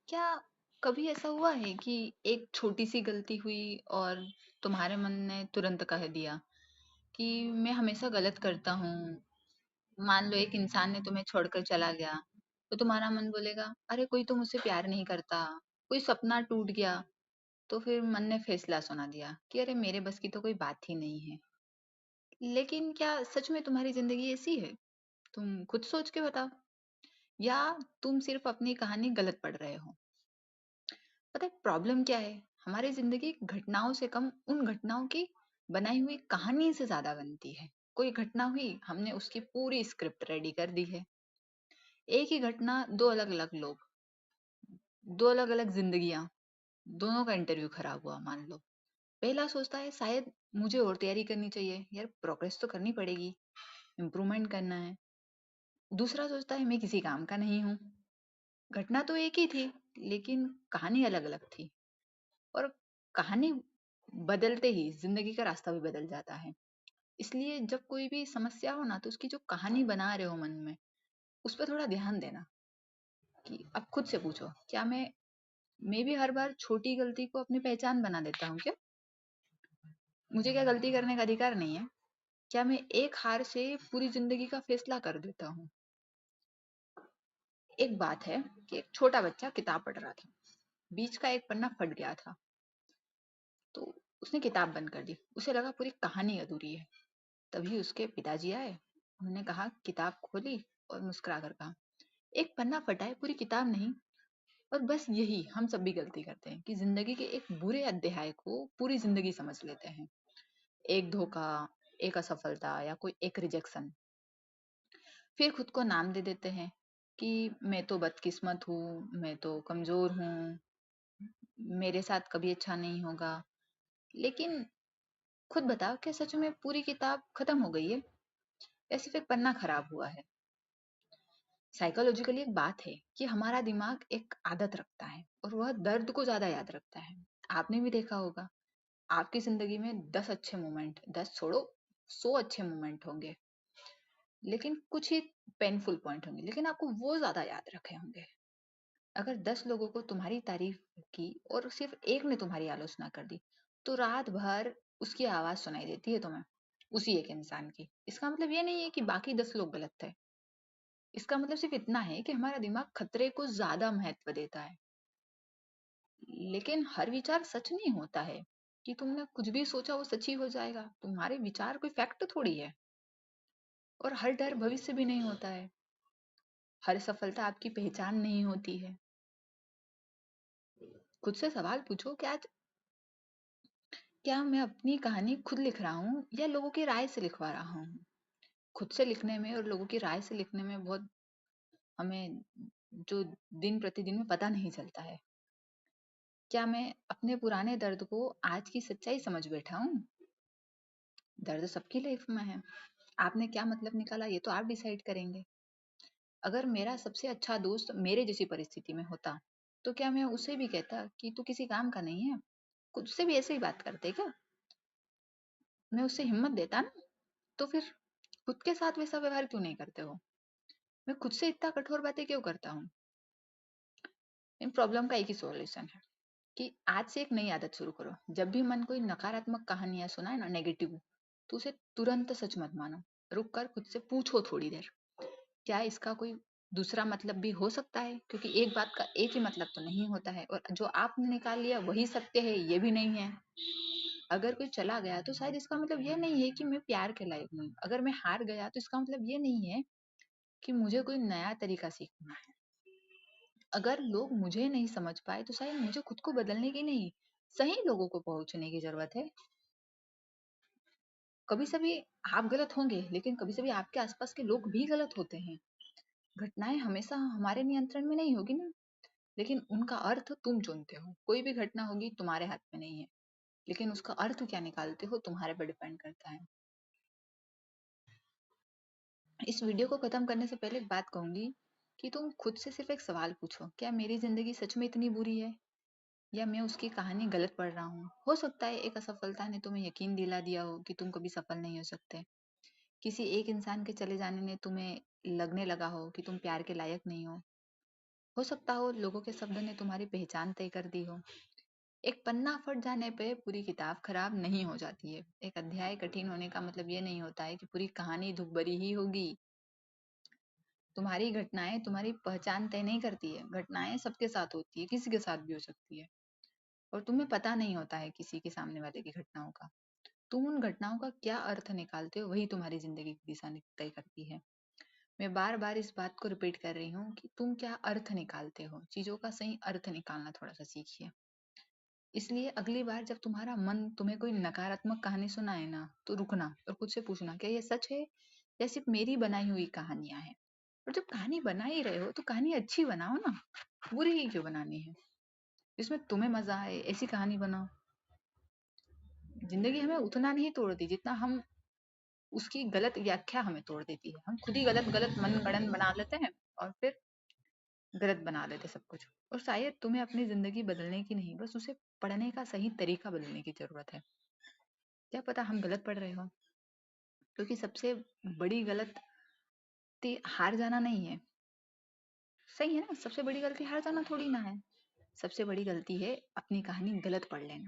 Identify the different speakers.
Speaker 1: क्या कभी ऐसा हुआ है कि एक छोटी सी गलती हुई और तुम्हारे मन ने तुरंत कह दिया कि मैं हमेशा गलत करता हूँ। मान लो एक इंसान ने तुम्हें छोड़कर चला गया, तो तुम्हारा मन बोलेगा अरे कोई तो मुझसे प्यार नहीं करता, कोई सपना टूट गया। तो फिर मन ने फैसला सुना दिया कि अरे मेरे बस की तो कोई बात ही नहीं है। लेकिन क्या सच में तुम्हारी जिंदगी ऐसी है? तुम खुद सोच के बताओ, या तुम सिर्फ अपनी कहानी गलत पढ़ रहे हो? पता है प्रॉब्लम क्या है? हमारी जिंदगी घटनाओं से कम उन घटनाओं की बनाई हुई कहानी से ज्यादा बनती है। कोई घटना हुई, हमने उसकी पूरी स्क्रिप्ट रेडी कर दी है। एक ही घटना, दो अलग अलग लोग, दो अलग अलग जिंदगियां, दोनों का इंटरव्यू खराब हुआ मान लो। पहला सोचता है शायद मुझे और तैयारी करनी चाहिए, यार प्रोग्रेस तो करनी पड़ेगी, इम्प्रूवमेंट करना है। दूसरा सोचता है मैं किसी काम का नहीं हूँ। घटना तो एक ही थी, लेकिन कहानी अलग अलग थी। और कहानी बदलते ही जिंदगी का रास्ता भी बदल जाता है। इसलिए जब कोई भी समस्या हो ना, तो उसकी जो कहानी बना रहे हो मन में, उस पर थोड़ा ध्यान देना। कि अब खुद से पूछो, क्या मैं भी हर बार छोटी गलती को अपनी पहचान बना देता हूँ क्या? मुझे क्या गलती करने का अधिकार नहीं है? क्या मैं एक हार से पूरी जिंदगी का फैसला कर देता हूँ? एक बात है कि एक छोटा बच्चा किताब पढ़ रहा था, बीच का एक पन्ना फट गया था, तो उसने किताब बंद कर दी। उसे लगा पूरी कहानी अधूरी है। तभी उसके पिताजी आए, उन्होंने कहा, किताब खोली और मुस्कुरा कर कहा, एक पन्ना फटा है, पूरी किताब नहीं। और बस यही हम सब भी गलती करते हैं कि जिंदगी के एक बुरे अध्याय को पूरी जिंदगी समझ लेते हैं। एक धोखा, एक असफलता या कोई एक रिजेक्शन, फिर खुद को नाम दे देते हैं कि मैं तो बदकिस्मत हूँ, मैं तो कमजोर हूँ, मेरे साथ कभी अच्छा नहीं होगा। लेकिन खुद बताओ, क्या सच में पूरी किताब खत्म हो गई है, या सिर्फ एक पन्ना खराब हुआ है? साइकोलॉजिकली एक बात है कि हमारा दिमाग एक आदत रखता है, और वह दर्द को ज्यादा याद रखता है। आपने भी देखा होगा, आपकी जिंदगी में 10 अच्छे मोमेंट, 10 छोड़ो, 100 अच्छे मोमेंट होंगे, लेकिन कुछ ही पेनफुल पॉइंट होंगे, लेकिन आपको वो ज्यादा याद रखे होंगे। अगर 10 लोगों को तुम्हारी तारीफ की और सिर्फ एक ने तुम्हारी आलोचना कर दी, तो रात भर उसकी आवाज सुनाई देती है तुम्हें, उसी एक इंसान की। इसका मतलब ये नहीं है कि बाकी 10 लोग गलत थे। इसका मतलब सिर्फ इतना है कि हमारा दिमाग खतरे को ज्यादा महत्व देता है। लेकिन हर विचार सच नहीं होता है कि तुमने कुछ भी सोचा वो सच ही हो जाएगा। तुम्हारे विचार कोई फैक्ट थोड़ी है। और हर डर भविष्य भी नहीं होता है। हर सफलता आपकी पहचान नहीं होती है। खुद से सवाल पूछो, क्या मैं अपनी कहानी खुद लिख रहा हूँ या लोगों की राय से लिखवा रहा हूँ? खुद से लिखने में और लोगों की राय से लिखने में बहुत हमें जो दिन प्रतिदिन में पता नहीं चलता है। क्या मैं अपने पुराने दर्द को आज की सच्चाई समझ बैठा हूँ? दर्द सबकी लाइफ में है। आपने क्या मतलब निकाला, ये तो आप डिसाइड करेंगे। अगर मेरा सबसे अच्छा दोस्त मेरे जैसी परिस्थिति में होता, तो क्या मैं उसे भी कहता कि तू किसी काम का नहीं है? खुद से भी ऐसे ही बात करते क्या? मैं उससे हिम्मत देता ना। तो फिर खुद के साथ वैसा व्यवहार क्यों नहीं करते हो? मैं खुद से इतना कठोर बातें क्यों करता हूँ? इन प्रॉब्लम का एक ही सॉल्यूशन है कि आज से एक नई आदत शुरू करो। जब भी मन कोई नकारात्मक कहानियां सुनाए ना, नेगेटिव, तो उसे तुरंत सच मत मानो। रुक कर खुद से पूछो थोड़ी देर, क्या इसका कोई दूसरा मतलब भी हो सकता है? क्योंकि एक बात का एक ही मतलब तो नहीं होता है, और जो आपने निकाल लिया वही सत्य है, ये भी नहीं है। अगर कोई चला गया तो शायद इसका मतलब ये नहीं है कि मैं प्यार के लायक नहीं। अगर मैं हार गया तो इसका मतलब ये नहीं है कि मुझे कोई नया तरीका सीखना है। अगर लोग मुझे नहीं समझ पाए तो शायद मुझे खुद को बदलने की नहीं, सही लोगों को पहुंचने की जरूरत है। कभी सभी आप गलत होंगे, लेकिन कभी सभी आपके आसपास के लोग भी गलत होते हैं। घटनाएं हमेशा हमारे नियंत्रण में नहीं होगी ना, लेकिन उनका अर्थ तुम चुनते हो। कोई भी घटना होगी तुम्हारे हाथ में नहीं है, लेकिन उसका अर्थ क्या निकालते हो तुम्हारे पर डिपेंड करता है। इस वीडियो को खत्म करने से पहले एक बात कहूंगी कि तुम खुद से सिर्फ एक सवाल पूछो, क्या मेरी जिंदगी सच में इतनी बुरी है, या मैं उसकी कहानी गलत पढ़ रहा हूँ? हो सकता है एक असफलता ने तुम्हें यकीन दिला दिया हो कि तुम कभी सफल नहीं हो सकते। किसी एक इंसान के चले जाने ने तुम्हें लगने लगा हो कि तुम प्यार के लायक नहीं हो। हो सकता हो लोगों के शब्द ने तुम्हारी पहचान तय कर दी हो। एक पन्ना फट जाने पे पूरी किताब खराब नहीं हो जाती है। एक अध्याय कठिन होने का मतलब ये नहीं होता है कि पूरी कहानी दुख भरी ही होगी। तुम्हारी घटनाएं तुम्हारी पहचान तय नहीं करती है। घटनाएं सबके साथ होती है, किसी के साथ भी हो सकती है, और तुम्हें पता नहीं होता है किसी के सामने वाले की घटनाओं का। तुम उन घटनाओं का क्या अर्थ निकालते हो, वही तुम्हारी जिंदगी की दिशा तय करती है। मैं बार बार इस बात को रिपीट कर रही हूँ कि तुम क्या अर्थ निकालते हो। चीजों का सही अर्थ निकालना थोड़ा सा सीखिए। इसलिए अगली बार जब तुम्हारा मन तुम्हें कोई नकारात्मक कहानी सुनाए ना, तो रुकना और खुद से पूछना, क्या ये सच है या सिर्फ मेरी बनाई हुई कहानियां हैं। और जब कहानी बना ही रहे हो तो कहानी अच्छी बनाओ ना, बुरी ही क्यों बनानी है। जिसमें तुम्हें मजा आए ऐसी कहानी बनाओ। जिंदगी हमें उतना नहीं तोड़ती जितना हम उसकी गलत व्याख्या हमें तोड़ देती है। हम खुद ही गलत गलत मनगढ़ंत बना लेते हैं और फिर गलत बना देते सब कुछ। और शायद तुम्हें अपनी जिंदगी बदलने की नहीं, बस उसे पढ़ने का सही तरीका बदलने की जरूरत है। क्या पता हम गलत पढ़ रहे हो। क्योंकि सबसे बड़ी गलती हार जाना नहीं है। सही है ना, सबसे बड़ी गलती हार जाना थोड़ी ना है। सबसे बड़ी गलती है अपनी कहानी गलत पढ़ लेना।